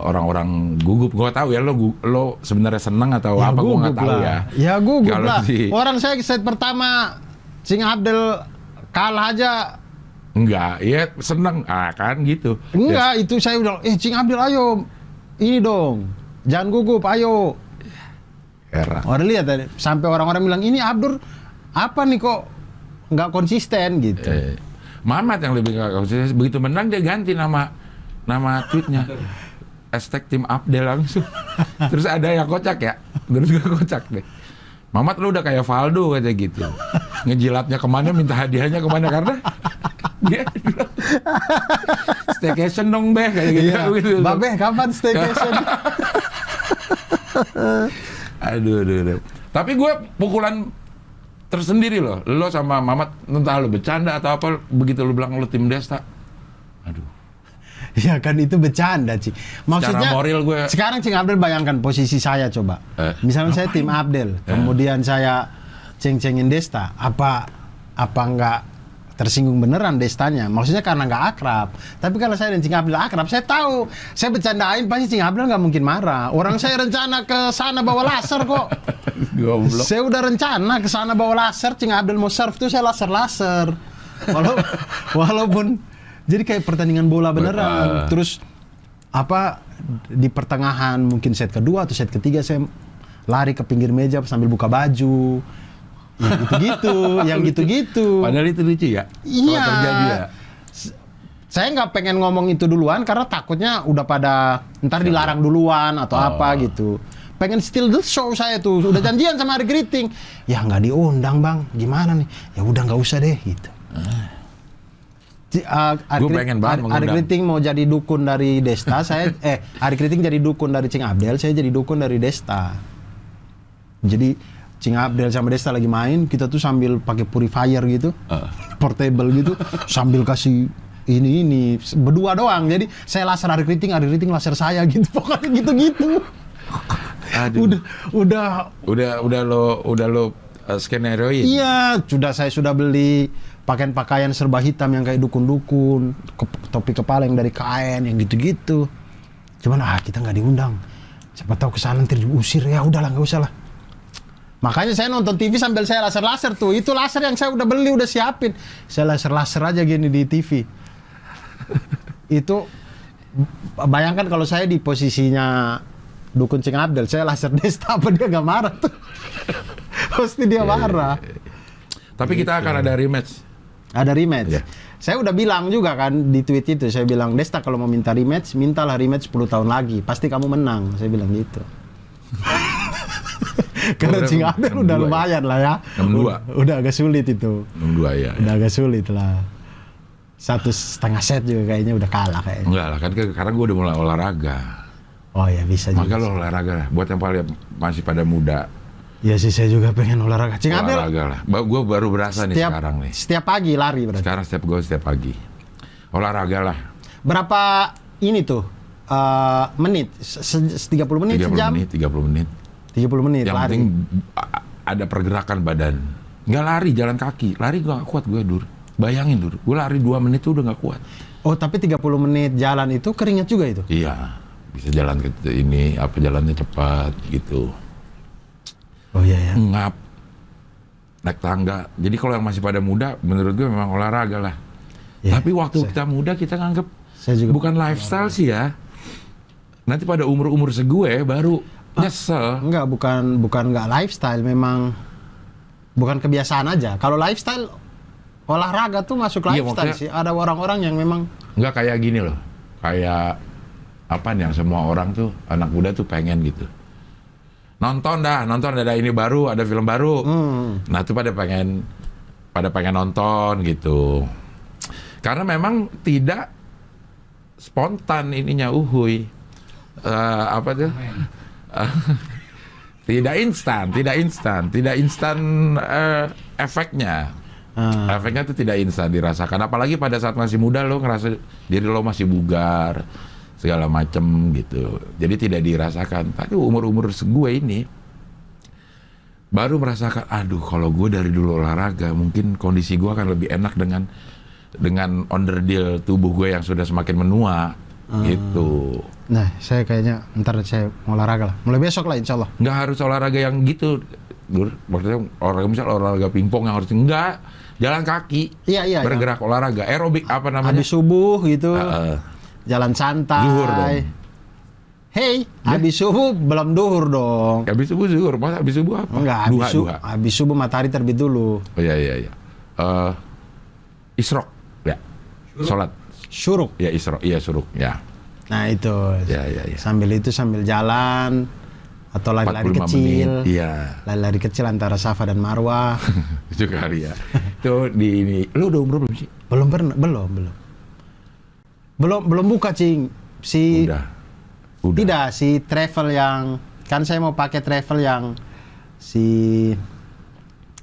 orang-orang gugup. Gue tahu ya lo sebenarnya senang atau Ya, apa, gue nggak gugup tahu lah. ya. Ya gugup Kalau lah. si- Orang saya set pertama Cing Abdel kalah aja. Enggak, ya seneng, kan gitu. Enggak, itu saya udah, Cing Abdel ayo, ini dong, jangan gugup, ayo. Era. Orang lihat tadi, sampai orang-orang bilang, ini Abdur, apa nih kok nggak konsisten gitu. Mamat yang lebih nggak konsisten, begitu menang dia ganti nama tweetnya. #tim Abdel langsung. Terus ada yang kocak ya, terus gue kocak deh. Mamat lu udah kayak Valdo kayak gitu. Ngejilatnya kemana, minta hadiahnya kemana, karena dia staycation dong Beh kayak gitu. Iya. Gitu. Babe, kapan staycation? Aduh. Tapi gue pukulan tersendiri loh. Lo sama Mamat, entah lo bercanda atau apa, begitu lo bilang lo tim Desta. Aduh. Ya kan itu bercanda, Cing. Maksudnya, Secara moral gue. sekarang Cing Abdel bayangkan posisi saya coba. Misalnya saya tim Abdel, kemudian saya ceng-cengin Desta, apa nggak tersinggung beneran Destanya? Maksudnya karena nggak akrab. Tapi kalau saya dan Cing Abdel akrab, saya tahu, saya bercandain pasti Cing Abdel nggak mungkin marah. Orang saya rencana ke sana bawa laser kok. Goblok. Saya udah rencana ke sana bawa laser, Cing Abdel mau serve tuh saya laser. Walaupun jadi kayak pertandingan bola beneran. Terus apa di pertengahan mungkin set kedua atau set ketiga saya lari ke pinggir meja sambil buka baju. Yang gitu-gitu. Padahal itu lucu ya. Iya. Kalau terjadi ya. Saya nggak pengen ngomong itu duluan karena takutnya udah pada ntar dilarang duluan atau apa gitu. Pengen steal the show saya tuh. Udah janjian sama Ari Kriting. Ya nggak diundang Bang. Gimana nih? Ya udah nggak usah deh gitu. Gue pengen banget Ari mengundang. Kriting mau jadi dukun dari Desta, Ari Kriting jadi dukun dari Cing Abdel, saya jadi dukun dari Desta. Jadi Cing Abdel sama Desta lagi main, kita tuh sambil pakai purifier gitu, portable gitu, sambil kasih ini berdua doang. Jadi saya laser Ari Kriting laser saya gitu, pokoknya gitu-gitu. Aduh. Udah Udah lo skenario-in. Iya, saya sudah beli pakaian serba hitam yang kayak dukun-dukun, topi kepala yang dari kain, yang gitu-gitu. Cuman kita nggak diundang. Siapa tahu kesana nanti diusir, ya udahlah nggak usah lah. Makanya saya nonton TV sambil saya laser tuh. Itu laser yang saya udah beli, udah siapin. Saya laser aja gini di TV. Itu bayangkan kalau saya di posisinya dukun Cing Abdel, saya laser Desta, apa dia nggak marah tuh? Pasti dia marah. Tapi kita akan ada rematch. Ada rematch. Yeah. Saya udah bilang juga kan di tweet itu, saya bilang Desta kalau mau minta rematch, mintalah rematch 10 tahun lagi, pasti kamu menang. Saya bilang gitu. Karena Cing Abdel udah lumayan lah ya. 62. Udah agak sulit itu. 62 ya. Udah agak sulit lah. 1,5 set juga kayaknya udah kalah kayaknya. Enggak lah, kan sekarang gue udah mulai olahraga. Oh ya bisa juga. Maka lo olahraga lah. Buat yang paling masih pada muda. Ya sih saya juga pengen olahraga. Cing Abdel Olahraga lah. Gue baru berasa nih sekarang nih. setiap pagi lari berarti. Sekarang setiap pagi. Olahraga lah. Berapa ini tuh menit? 30 menit 30 sejam? menit, 30 menit. 30 menit Yang lari. penting ada pergerakan badan. Nggak lari, jalan kaki. Lari gak kuat gue, Dur. Bayangin Dur, gue lari 2 menit tuh udah nggak kuat. Oh, tapi 30 menit jalan itu keringat juga itu? Iya, bisa jalan ke ini, jalannya cepat gitu. Oh iya ya. Ngap, naik tangga. Jadi kalau yang masih pada muda, menurut gue memang olahraga lah. Ya, Tapi waktu kita muda kita nganggep saya juga bukan lifestyle sih ya. Nanti pada umur-umur segue baru nyesel. enggak, bukan enggak lifestyle, memang bukan kebiasaan aja. Kalau lifestyle olahraga tuh masuk Iya, lifestyle maksudnya- sih. Ada orang-orang yang memang Nggak kayak gini loh. Kayak apa nih yang semua orang tuh, anak muda tuh pengen gitu. Nonton ada ini baru, ada film baru. Nah itu pada pengen nonton gitu. Karena memang tidak spontan ininya uhuy. Apa tuh? Tidak instan efeknya. Efeknya tuh tidak instan dirasakan. Apalagi pada saat masih muda lo ngerasa diri lo masih bugar segala macem gitu. Jadi tidak dirasakan. Tapi umur-umur gue ini baru merasakan, aduh kalau gue dari dulu olahraga mungkin kondisi gue akan lebih enak dengan onderdil tubuh gue yang sudah semakin menua gitu. Nah, saya kayaknya ntar saya mau olahraga lah. Mulai besok lah insya Allah. Nggak harus olahraga yang gitu, Dur. Maksudnya olahraga pingpong yang harus enggak, jalan kaki, Iya. bergerak olahraga, aerobik apa namanya? Habis subuh gitu, jalan santai. Zuhur dong. Hey, habis subuh belum duhur dong. Habis subuh zuhur, masa habis subuh apa? Enggak, Duha. habis subuh matahari terbit dulu. Oh iya. Isrok, ya. Sholat, Syuruk. ya isrok, iya suruk, ya. Nah itu. Ya. Sambil jalan atau lari-lari 45 kecil. menit, iya. Lari-lari kecil antara Safa dan Marwah. Itu kali ya. Itu di ini. Lu udah umroh belum sih? Belum buka, Cing. Udah. Tidak, si travel yang kan saya mau pakai travel yang si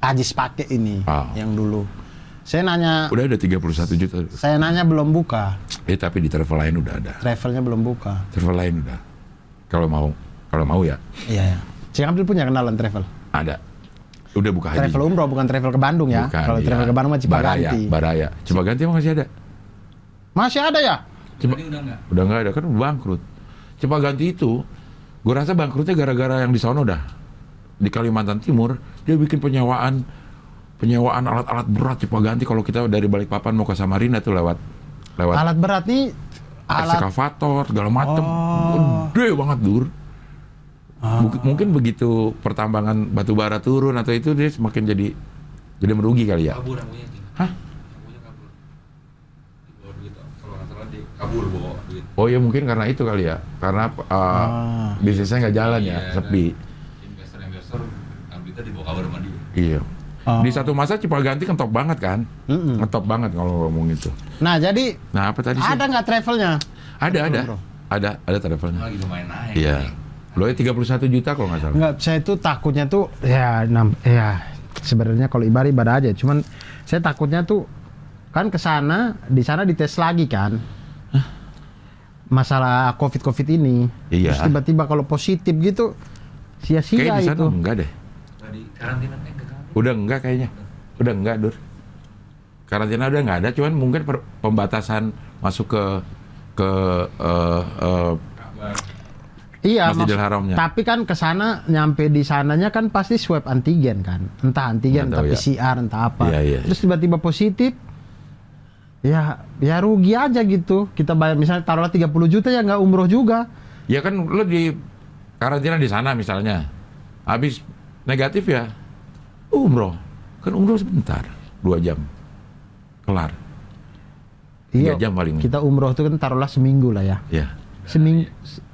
Ajis pakai ini, yang dulu. Saya nanya, Udah ada 31 juta. saya nanya belum buka. Tapi di travel lain udah ada. Travelnya belum buka. Travel lain udah. Kalau mau ya Iya. Cing Abdul punya kenalan travel. ada. Udah buka haji. Travel umroh, bukan travel ke Bandung ya. Bukan, Kalau iya. travel ke Bandung mah Cipaganti. Baraya. Cipaganti emang masih ada? Masih ada ya? Jadi udah nggak? Udah nggak ada, kan bangkrut. Cipaganti itu, gue rasa bangkrutnya gara-gara yang di sono dah. Di Kalimantan Timur, dia bikin penyewaan alat-alat berat Cipaganti. Kalau kita dari Balikpapan mau ke Samarinda tuh lewat Alat berat nih, ekskavator segala macem. Gede banget, Dur. Mungkin begitu pertambangan batu bara turun atau itu, dia semakin jadi merugi kali ya. Kabur amunya sih. Hah? Amunya kabur. Dibawa duit. Kalau nggak salah dia kabur bawa duit. Oh ya mungkin karena itu kali ya. Karena bisnisnya nggak jalan ya, sepi. Investor duitnya dibawa kabur sama dia. Iya. Di satu masa Cipaganti ngetop banget kan? Ngetop banget kalau ngomong itu. Nah, jadi Nah, apa tadi sih? ada nggak travelnya? Ada travelnya. Lagi lumayan naik. Iya. Lo ya 31 juta kalau nggak salah. Enggak, saya tuh takutnya tuh ya sebenarnya kalau ibadah aja. Cuman saya takutnya tuh kan ke sana, di sana dites lagi kan. Masalah COVID ini. Iya. Terus tiba-tiba kalau positif gitu sia-sia Kayak di sana itu. enggak deh. Tadi karantina enggak kan? Udah enggak kayaknya. Udah enggak, Dur. Karantina udah enggak ada, cuman mungkin pembatasan masuk ke Iya, Masjidil Haramnya. tapi kan ke sana nyampe di sananya kan pasti swab antigen kan. Entah antigen, Nggak entah tahu ya. PCR, entah apa. Iya. Terus tiba-tiba positif. Ya rugi aja gitu. Kita bayar misalnya taruhlah 30 juta ya nggak umroh juga. Ya kan lo di karantina di sana misalnya. Habis negatif ya umroh. Kan umroh sebentar, 2 jam. Kelar. 3 jam paling. Kita umroh itu kan taruhlah seminggu lah ya. Ya.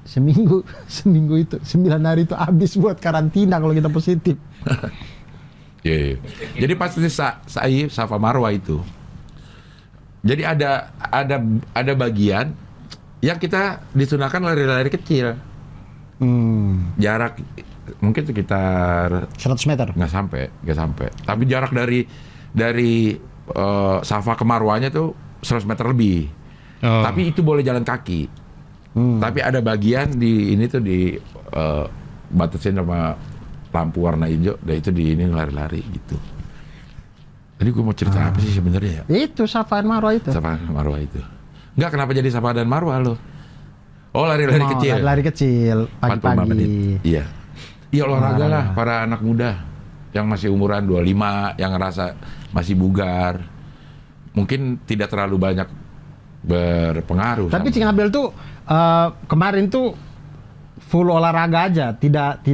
Seminggu itu 9 hari itu habis buat karantina kalau kita positif. Iya. Jadi pas di Sa'i Safa Marwah itu. Jadi ada bagian yang kita disunahkan lari-lari kecil. Jarak mungkin sekitar 100 meter. nggak sampai. Tapi jarak dari Safa ke Marwahnya tuh 100 meter lebih. Tapi itu boleh jalan kaki. Tapi ada bagian di ini tuh di batasin sama lampu warna hijau, dan itu di ini lari-lari gitu. Tadi gue mau cerita apa sih sebenarnya ya? Itu Safa dan Marwah itu. Safa dan Marwah itu. Enggak, kenapa jadi Safa dan Marwah lo? Oh, lari-lari kecil. Lari kecil 45 menit. pagi-pagi. Iya. Iya, olahraga lah para anak muda yang masih umuran 25, yang ngerasa masih bugar. Mungkin tidak terlalu banyak berpengaruh. Tapi sama- Cing Abdel tuh kemarin tuh full olahraga aja, tidak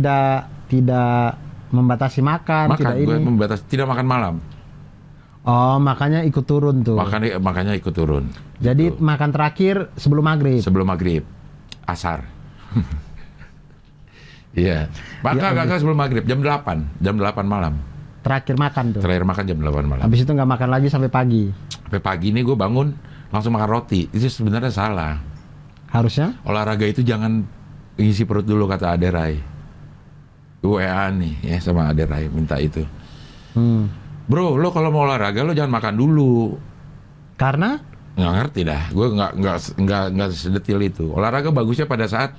membatasi makan, tidak gue ini. membatasi, tidak makan malam. Oh, makanya ikut turun tuh. Makanya ikut turun. Jadi Gitu. makan terakhir sebelum maghrib. Sebelum maghrib, asar. Iya. Enggak sebelum maghrib, jam 8 malam. Terakhir makan tuh. Terakhir makan jam 8 malam. Habis itu nggak makan lagi sampai pagi. Sampai pagi ini gue bangun langsung makan roti. Itu sebenarnya salah. Harusnya? Olahraga itu jangan ngisi perut dulu, kata Aderai. WA nih ya sama Aderai minta itu. Bro, lo kalau mau olahraga lo jangan makan dulu. Karena? Nggak ngerti dah. Gue nggak sedetil itu. Olahraga bagusnya pada saat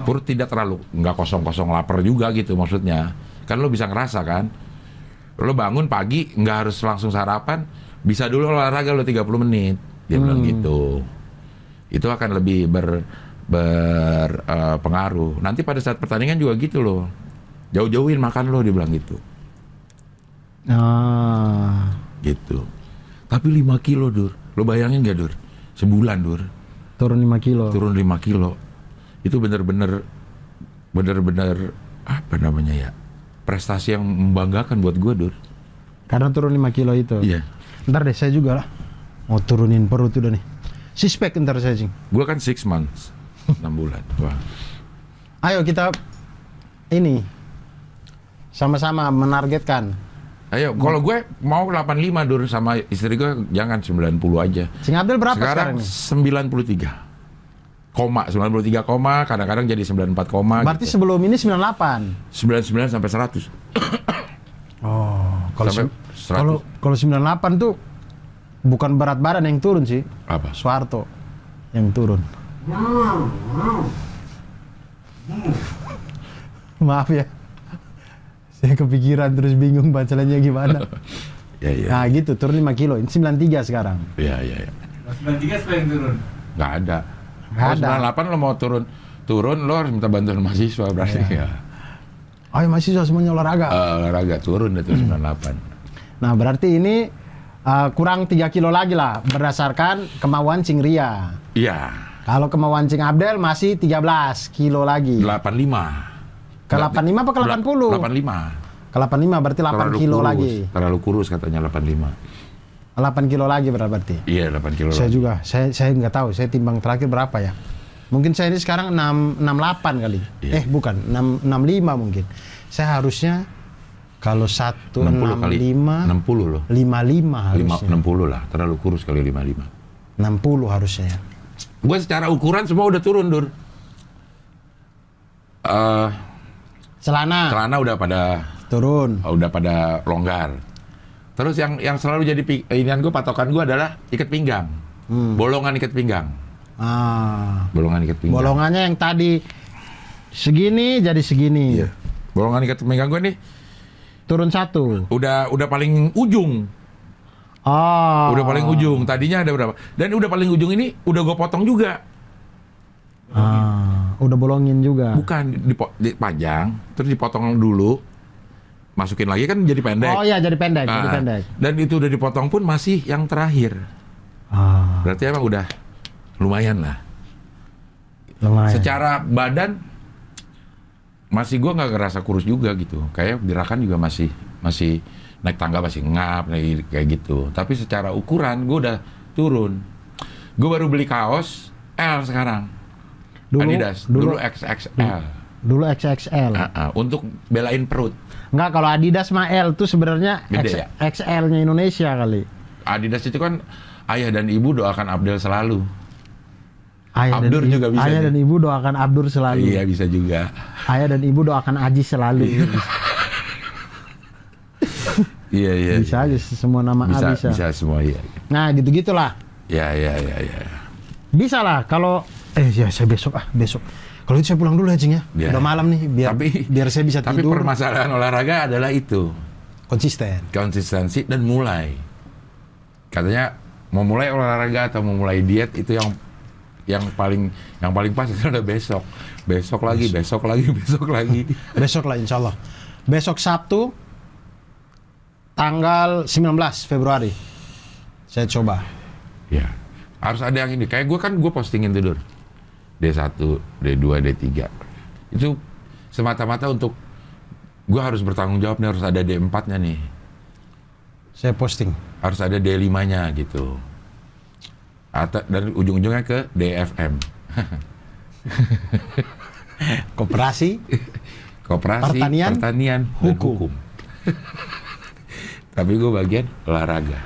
perut tidak terlalu nggak kosong lapar juga gitu maksudnya. Kan lo bisa ngerasa kan. Lo bangun pagi nggak harus langsung sarapan, bisa dulu olahraga lo 30 menit. Dia bilang gitu. Itu akan lebih berpengaruh. Nanti pada saat pertandingan juga gitu loh. Jauh-jauhin makan lo, dia bilang gitu. Gitu. Tapi 5 kilo, Dur. Lo bayangin gak, Dur? Sebulan, Dur. Turun 5 kilo. Turun 5 kilo. Itu bener-bener apa namanya ya? Prestasi yang membanggakan buat gue, Dur. Karena turun 5 kilo itu. Iya. Ntar deh saya juga lah. Mau turunin perut udah nih. Sispek ntar saya, Cing. Gue kan 6 months. 6 bulan. Wah. Ayo kita ini sama-sama menargetkan. Ayo, kalau gue mau 85, Dur, sama istri gue jangan 90 aja. Cing Abdel berapa sekarang Sekarang nih? 93 koma, kadang-kadang jadi 94 koma. Berarti gitu. sebelum ini 98. 99 sampai 100. Oh, kalau Sampai 100. kalau 98 tuh bukan berat badan yang turun sih. Apa? Soeharto yang turun. Maaf ya. Saya kepikiran terus bingung bacanya gimana. Ya, ya. Nah gitu, turun 5 kilo. Ini 93 sekarang. Iya, iya, iya. 93 siapa yang turun? Nggak ada. Nggak Kalau ada. 98 lo mau turun lo harus minta bantuan mahasiswa berarti ya. Ayo mahasiswa semuanya olahraga. Olahraga turun itu 98. Nah berarti ini kurang 3 kilo lagi lah berdasarkan kemauan Cing Ria. Iya. Kalau kemauan Cing Abdel masih 13 kilo lagi. 85. Ke 85 apa ke 80? 85. Ke 85 berarti 8 kilo kurus. lagi. Terlalu kurus katanya 85. 8 kilo lagi berarti. Iya, 8 kilo. Saya lagi. juga, saya nggak tahu, saya timbang terakhir berapa ya. Mungkin saya ini sekarang 68 kali. Iya. Bukan, 65 mungkin. Saya harusnya kalau 60 kali. 165 60 loh. 55 harusnya. 60 lah, terlalu kurus kali 55. 60 harusnya ya. Gue secara ukuran semua udah turun, Dur. Celana Celana udah turun. pada longgar. Terus yang selalu jadi inian gue, patokan gue adalah ikat pinggang. Bolongan ikat pinggang. Bolongan ikat pinggang. Bolongannya yang tadi segini jadi segini. Iya. Bolongan ikat pinggang gue nih Turun 1. udah paling ujung. Udah paling ujung. Tadinya ada berapa? Dan udah paling ujung ini udah gue potong juga. Udah bolongin juga. Bukan dipajang, terus dipotong dulu. Masukin lagi kan jadi pendek. Oh iya jadi pendek, Ah, jadi pendek. Dan itu udah dipotong pun masih yang terakhir. Berarti emang udah lumayan lah. Lumayan. Secara badan masih gue nggak ngerasa kurus juga gitu. Kayak gerakan juga masih naik tangga masih ngap kayak gitu. Tapi secara ukuran gue udah turun. Gue baru beli kaos L sekarang. Adidas. Dulu XXL. Dulu XXL. Untuk belain perut. Enggak, kalau Adidas mah L tuh sebenarnya Gede ya? XL-nya Indonesia kali. Adidas itu kan ayah dan ibu doakan Abdel selalu. dan Abdur juga bisa Ayah nih. dan ibu doakan Abdur selalu. Iya bisa juga. Ayah dan ibu doakan Aji selalu. Iya. Bisa aja semua nama A bisa. Bisa semua iya. Nah, gitu-gitulah. Ya. Bisa lah kalau ya saya besok. Kalau itu saya pulang dulu ya, Cing ya. Ya. Udah malam nih biar saya bisa Tapi tidur. permasalahan olahraga adalah itu. Konsisten. konsistensi dan mulai. Katanya mau mulai olahraga atau mau mulai diet itu yang paling pas itu udah besok lagi. Besok lah insya Allah. Besok Sabtu tanggal 19 Februari saya coba. Ya, harus ada yang ini. Kayak gue postingin tidur D1, D2, D3. Itu semata-mata untuk gue harus bertanggung jawab nih, harus ada D4-nya nih. Saya posting. Harus ada D5-nya gitu. Atau dan ujung-ujungnya ke DFM. Koperasi, Koperasi, Pertanian, dan Hukum. Tapi gue bagian olahraga.